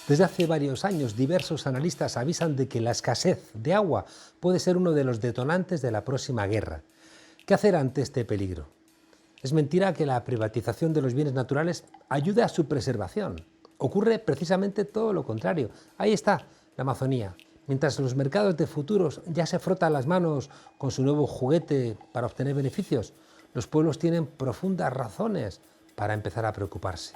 Desde hace varios años, diversos analistas avisan de que la escasez de agua puede ser uno de los detonantes de la próxima guerra. ¿Qué hacer ante este peligro? Es mentira que la privatización de los bienes naturales ayude a su preservación. Ocurre precisamente todo lo contrario. Ahí está la Amazonía. Mientras los mercados de futuros ya se frotan las manos con su nuevo juguete para obtener beneficios, los pueblos tienen profundas razones para empezar a preocuparse.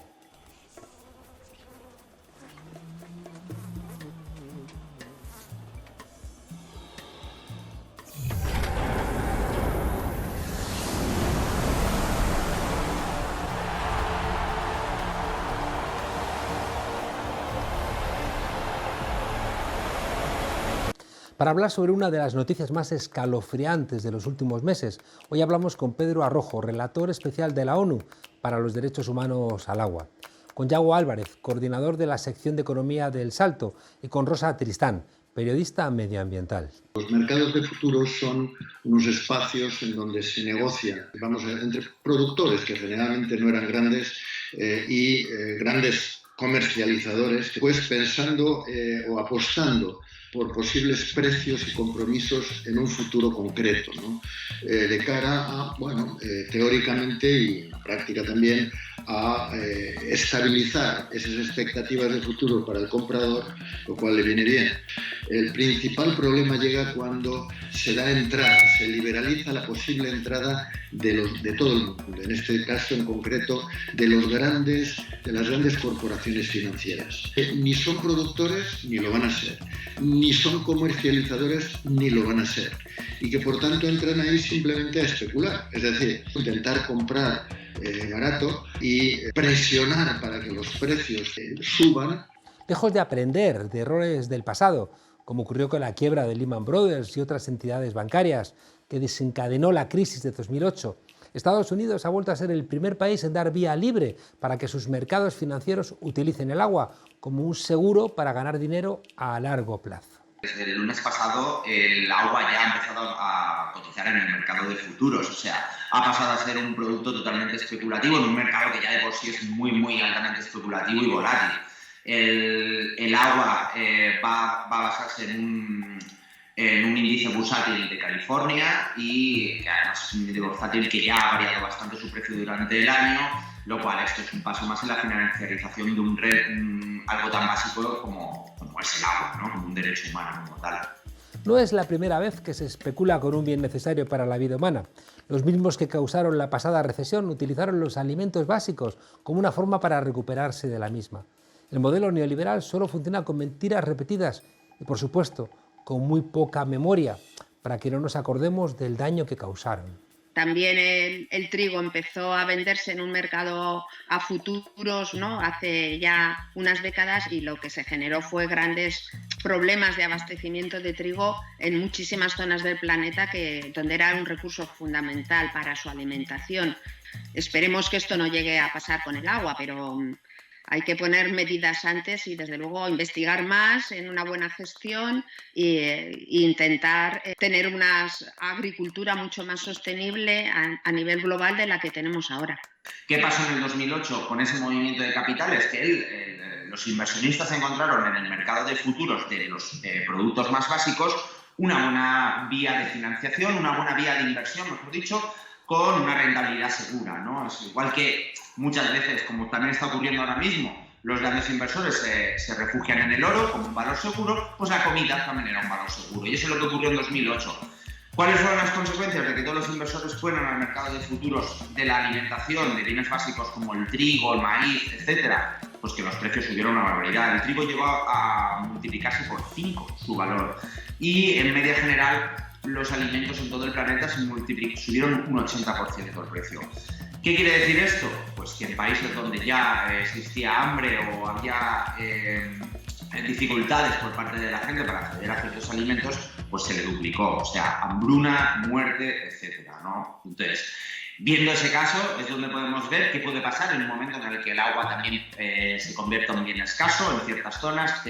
Para hablar sobre una de las noticias más escalofriantes de los últimos meses, hoy hablamos con Pedro Arrojo, relator especial de la ONU para los Derechos Humanos al Agua, con Yago Álvarez, coordinador de la sección de Economía del Salto, y con Rosa Tristán, periodista medioambiental. Los mercados de futuros son unos espacios en donde se negocia, entre productores que generalmente no eran grandes y grandes comercializadores, pues pensando o apostando por posibles precios y compromisos en un futuro concreto, ¿no? De cara a, teóricamente y en la práctica también, a estabilizar esas expectativas de futuro para el comprador, lo cual le viene bien. El principal problema llega cuando se da entrada, se liberaliza la posible entrada de todo el mundo, en este caso en concreto de las grandes corporaciones financieras. Ni son productores ni lo van a ser, ni son comercializadores ni lo van a ser, y que por tanto entran ahí simplemente a especular, es decir, intentar comprar barato y presionar para que los precios suban. Lejos de aprender de errores del pasado, como ocurrió con la quiebra de Lehman Brothers y otras entidades bancarias que desencadenó la crisis de 2008, Estados Unidos ha vuelto a ser el primer país en dar vía libre para que sus mercados financieros utilicen el agua como un seguro para ganar dinero a largo plazo. Desde el lunes pasado el agua ya ha empezado a cotizar en el mercado de futuros, o sea, ha pasado a ser un producto totalmente especulativo en un mercado que ya de por sí es muy altamente especulativo y volátil. El agua va a basarse en un índice bursátil de California y además es un índice bursátil que ya ha variado bastante su precio durante el año, lo cual esto es un paso más en la financiarización de algo tan básico como es el agua, ¿no? Como un derecho humano como tal. No es la primera vez que se especula con un bien necesario para la vida humana. Los mismos que causaron la pasada recesión utilizaron los alimentos básicos como una forma para recuperarse de la misma. El modelo neoliberal solo funciona con mentiras repetidas y, por supuesto, con muy poca memoria, para que no nos acordemos del daño que causaron. También el trigo empezó a venderse en un mercado a futuros, ¿no? Hace ya unas décadas, y lo que se generó fue grandes problemas de abastecimiento de trigo en muchísimas zonas del planeta donde era un recurso fundamental para su alimentación. Esperemos que esto no llegue a pasar con el agua, pero hay que poner medidas antes y, desde luego, investigar más en una buena gestión e intentar tener una agricultura mucho más sostenible a nivel global de la que tenemos ahora. ¿Qué pasó en el 2008 con ese movimiento de capitales? Que los inversionistas encontraron en el mercado de futuros de los productos más básicos una buena vía de financiación, una buena vía de inversión, mejor dicho, con una rentabilidad segura, ¿no? Es igual que muchas veces, como también está ocurriendo ahora mismo, los grandes inversores se refugian en el oro como un valor seguro, pues la comida también era un valor seguro. Y eso es lo que ocurrió en 2008. ¿Cuáles fueron las consecuencias de que todos los inversores fueran al mercado de futuros de la alimentación, de bienes básicos como el trigo, el maíz, etcétera? Pues que los precios subieron una barbaridad. El trigo llegó a multiplicarse por 5 su valor. Y en media general, los alimentos en todo el planeta subieron un 80% el precio. ¿Qué quiere decir esto? Pues que en países donde ya existía hambre o había dificultades por parte de la gente para acceder a ciertos alimentos, pues se le duplicó. O sea, hambruna, muerte, etcétera, ¿no? Entonces, viendo ese caso es donde podemos ver qué puede pasar en un momento en el que el agua también se convierta en un bien escaso en ciertas zonas,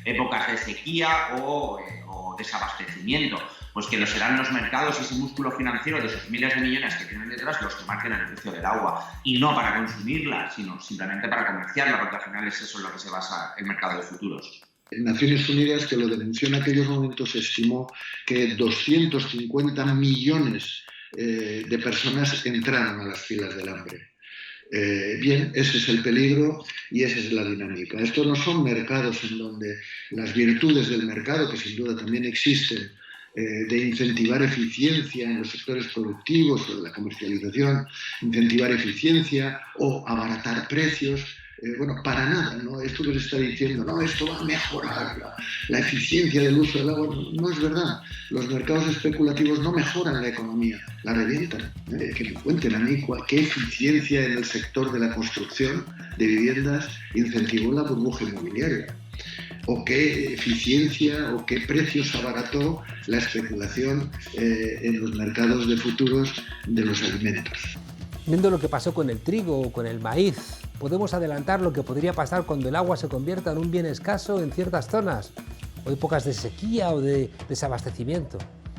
épocas de sequía o desabastecimiento. pues que lo serán los mercados y ese músculo financiero de esos miles de millones que tienen detrás los que marquen el precio del agua, y no para consumirla, sino simplemente para comerciarla, porque al final es eso en lo que se basa el mercado de futuros. Naciones Unidas, que lo denunció en aquellos momentos, estimó que 250 millones de personas entraron a las filas del hambre. Bien, ese es el peligro y esa es la dinámica. Estos no son mercados en donde las virtudes del mercado, que sin duda también existen, de incentivar eficiencia en los sectores productivos o de la comercialización, incentivar eficiencia o abaratar precios. Bueno, para nada, ¿no? Esto que se está diciendo, no, esto va a mejorar la eficiencia del uso del agua, no es verdad. Los mercados especulativos no mejoran la economía, la revientan. Que me cuenten a mí qué eficiencia en el sector de la construcción de viviendas incentivó la burbuja inmobiliaria, o qué eficiencia o qué precios abarató la especulación en los mercados de futuros de los alimentos. Viendo lo que pasó con el trigo o con el maíz, podemos adelantar lo que podría pasar cuando el agua se convierta en un bien escaso en ciertas zonas, o épocas de sequía o de desabastecimiento.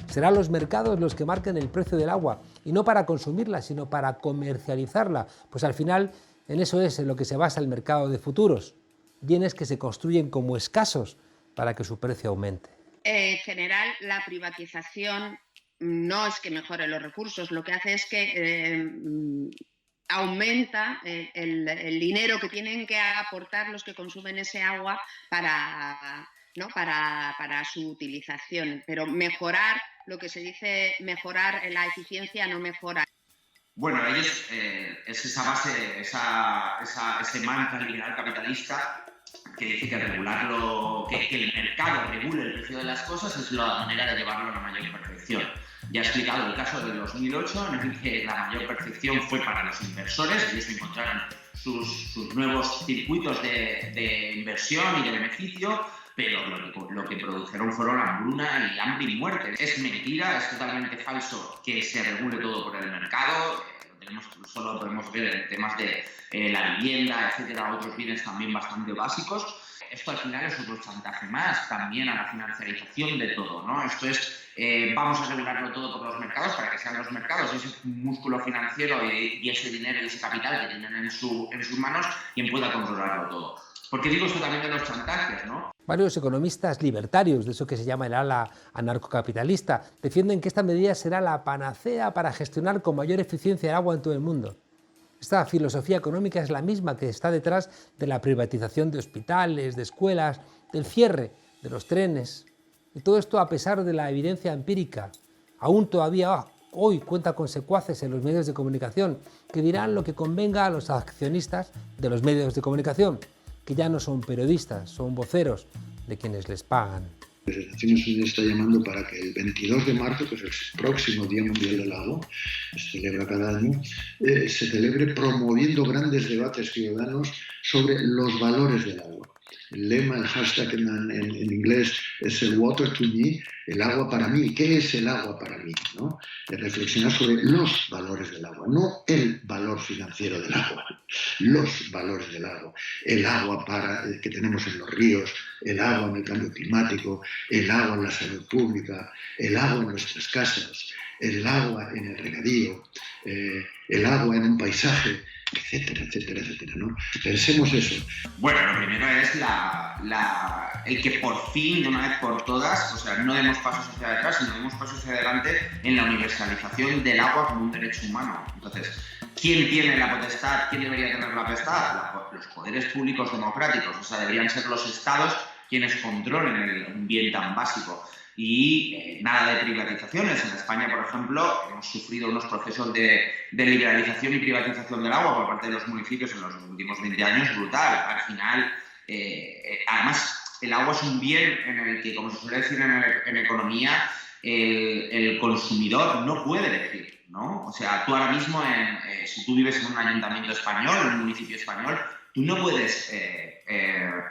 Serán los mercados los que marquen el precio del agua, y no para consumirla, sino para comercializarla, pues al final en eso es en lo que se basa el mercado de futuros, bienes que se construyen como escasos para que su precio aumente. En general, la privatización no es que mejore los recursos, lo que hace es que aumenta el dinero que tienen que aportar los que consumen ese agua para su utilización. Pero mejorar, lo que se dice mejorar la eficiencia, no mejora. Bueno, ellos, es esa base, ese mantra liberal capitalista que dice que que el mercado regule el precio de las cosas es la manera de llevarlo a la mayor perfección. Ya he explicado el caso del 2008, en el que la mayor perfección fue para los inversores. Ellos encontraron sus nuevos circuitos de inversión y de beneficio, pero lo que produjeron fueron hambruna y muerte. Es mentira, es totalmente falso que se regule todo por el mercado. Solo podemos ver en temas de la vivienda, etcétera, otros bienes también bastante básicos. Esto al final es otro chantaje más también a la financiarización de todo, ¿no? Esto es, vamos a regularlo todo por los mercados para que sean los mercados, ese músculo financiero y ese dinero y ese capital que tienen en sus manos quien pueda controlarlo todo. Porque digo esto también de los chantajes, ¿no? Varios economistas libertarios, de eso que se llama el ala anarcocapitalista, defienden que esta medida será la panacea para gestionar con mayor eficiencia el agua en todo el mundo. Esta filosofía económica es la misma que está detrás de la privatización de hospitales, de escuelas, del cierre de los trenes. Y todo esto a pesar de la evidencia empírica. Aún todavía hoy cuenta con secuaces en los medios de comunicación que dirán lo que convenga a los accionistas de los medios de comunicación, que ya no son periodistas, son voceros de quienes les pagan. Las Naciones Unidas está llamando para que el 22 de marzo, que es el próximo Día Mundial del Agua, se celebra cada año, se celebre promoviendo grandes debates ciudadanos sobre los valores del agua. El lema, el hashtag en inglés es el water to me, el agua para mí. ¿Qué es el agua para mí? ¿No? Reflexionar sobre los valores del agua, no el valor financiero del agua, los valores del agua. El agua que tenemos en los ríos, el agua en el cambio climático, el agua en la salud pública, el agua en nuestras casas, el agua en el regadío, el agua en un paisaje, etcétera, etcétera, etcétera, ¿no? Pensemos eso. Bueno, lo primero es el que por fin, de una vez por todas, o sea, no demos pasos hacia atrás, sino demos pasos hacia adelante en la universalización del agua como un derecho humano. Entonces, ¿quién tiene la potestad? ¿Quién debería tener la potestad? Los poderes públicos democráticos, o sea, deberían ser los estados quienes controlen un bien tan básico. Y nada de privatizaciones. En España, por ejemplo, hemos sufrido unos procesos de liberalización y privatización del agua por parte de los municipios en los últimos 20 años brutal. Al final, además, el agua es un bien en el que, como se suele decir en economía, el consumidor no puede elegir, ¿no? O sea, tú ahora mismo, si tú vives en un ayuntamiento español, en un municipio español, Tú no puedes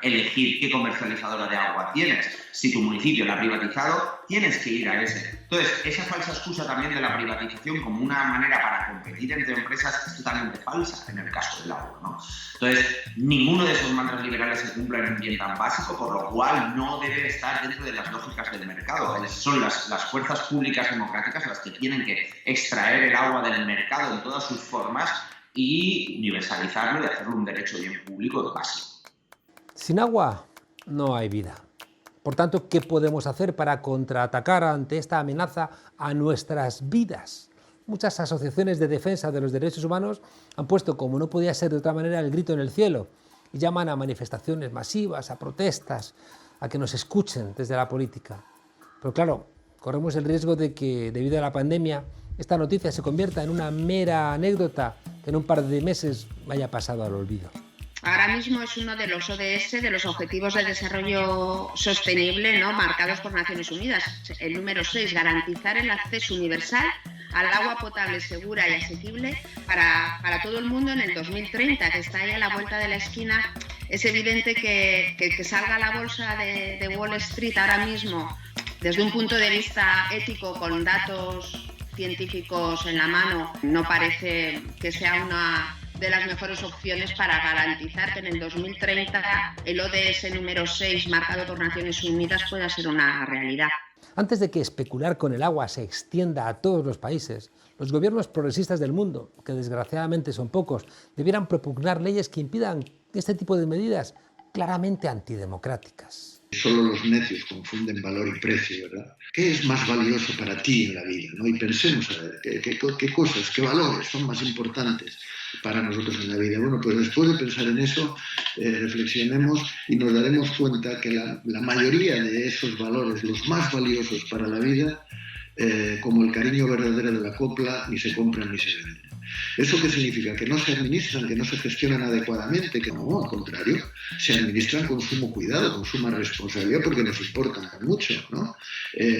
elegir qué comercializadora de agua tienes. Si tu municipio la ha privatizado, tienes que ir a ese. Entonces, esa falsa excusa también de la privatización como una manera para competir entre empresas es totalmente falsa en el caso del agua, ¿no? Entonces, ninguno de esos mantras liberales se cumple en un bien tan básico, por lo cual no debe estar dentro de las lógicas del mercado. Son las fuerzas públicas democráticas las que tienen que extraer el agua del mercado en todas sus formas y universalizarlo y hacerlo un derecho bien público básico. Sin agua no hay vida. Por tanto, ¿qué podemos hacer para contraatacar ante esta amenaza a nuestras vidas? Muchas asociaciones de defensa de los derechos humanos han puesto, como no podía ser de otra manera, el grito en el cielo y llaman a manifestaciones masivas, a protestas, a que nos escuchen desde la política. Pero claro, corremos el riesgo de que, debido a la pandemia, esta noticia se convierta en una mera anécdota que en un par de meses vaya pasado al olvido. Ahora mismo es uno de los ODS, de los Objetivos de Desarrollo Sostenible, ¿no?, marcados por Naciones Unidas. El número 6, garantizar el acceso universal al agua potable, segura y asequible para todo el mundo en el 2030, que está ahí a la vuelta de la esquina. Es evidente que salga a la bolsa de Wall Street ahora mismo, desde un punto de vista ético, con datos científicos en la mano, no parece que sea una de las mejores opciones para garantizar que en el 2030 el ODS número 6, marcado por Naciones Unidas, pueda ser una realidad. Antes de que especular con el agua se extienda a todos los países, los gobiernos progresistas del mundo, que desgraciadamente son pocos, debieran propugnar leyes que impidan este tipo de medidas claramente antidemocráticas. Solo los necios confunden valor y precio, ¿verdad? ¿Qué es más valioso para ti en la vida, ¿no? Y pensemos a ver qué cosas, qué valores son más importantes para nosotros en la vida. Bueno, pues después de pensar en eso, reflexionemos y nos daremos cuenta que la mayoría de esos valores, los más valiosos para la vida, como el cariño verdadero de la copla, ni se compran ni se venden. ¿Eso qué significa? Que no se administran, que no se gestionan adecuadamente, que no, al contrario, se administran con sumo cuidado, con suma responsabilidad, porque nos importan mucho, ¿no?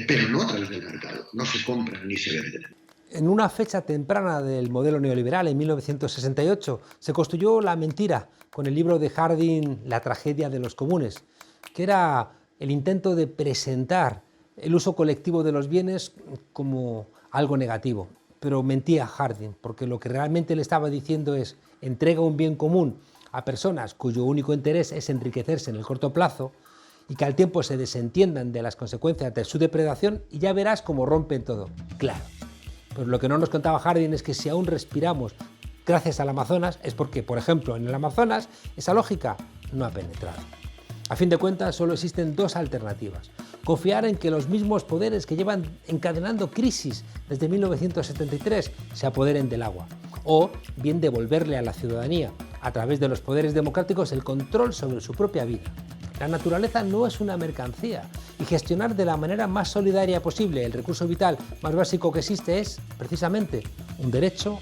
Pero no a través del mercado, no se compran ni se venden. En una fecha temprana del modelo neoliberal, en 1968, se construyó la mentira con el libro de Harding, La tragedia de los comunes, que era el intento de presentar el uso colectivo de los bienes como algo negativo. Pero mentía Harding, porque lo que realmente le estaba diciendo es: entrega un bien común a personas cuyo único interés es enriquecerse en el corto plazo y que al tiempo se desentiendan de las consecuencias de su depredación y ya verás cómo rompen todo. Claro. Pero lo que no nos contaba Harding es que si aún respiramos gracias al Amazonas es porque, por ejemplo, en el Amazonas esa lógica no ha penetrado. A fin de cuentas, solo existen dos alternativas: confiar en que los mismos poderes que llevan encadenando crisis desde 1973 se apoderen del agua, o bien devolverle a la ciudadanía, a través de los poderes democráticos, el control sobre su propia vida. La naturaleza no es una mercancía y gestionar de la manera más solidaria posible el recurso vital más básico que existe es, precisamente, un derecho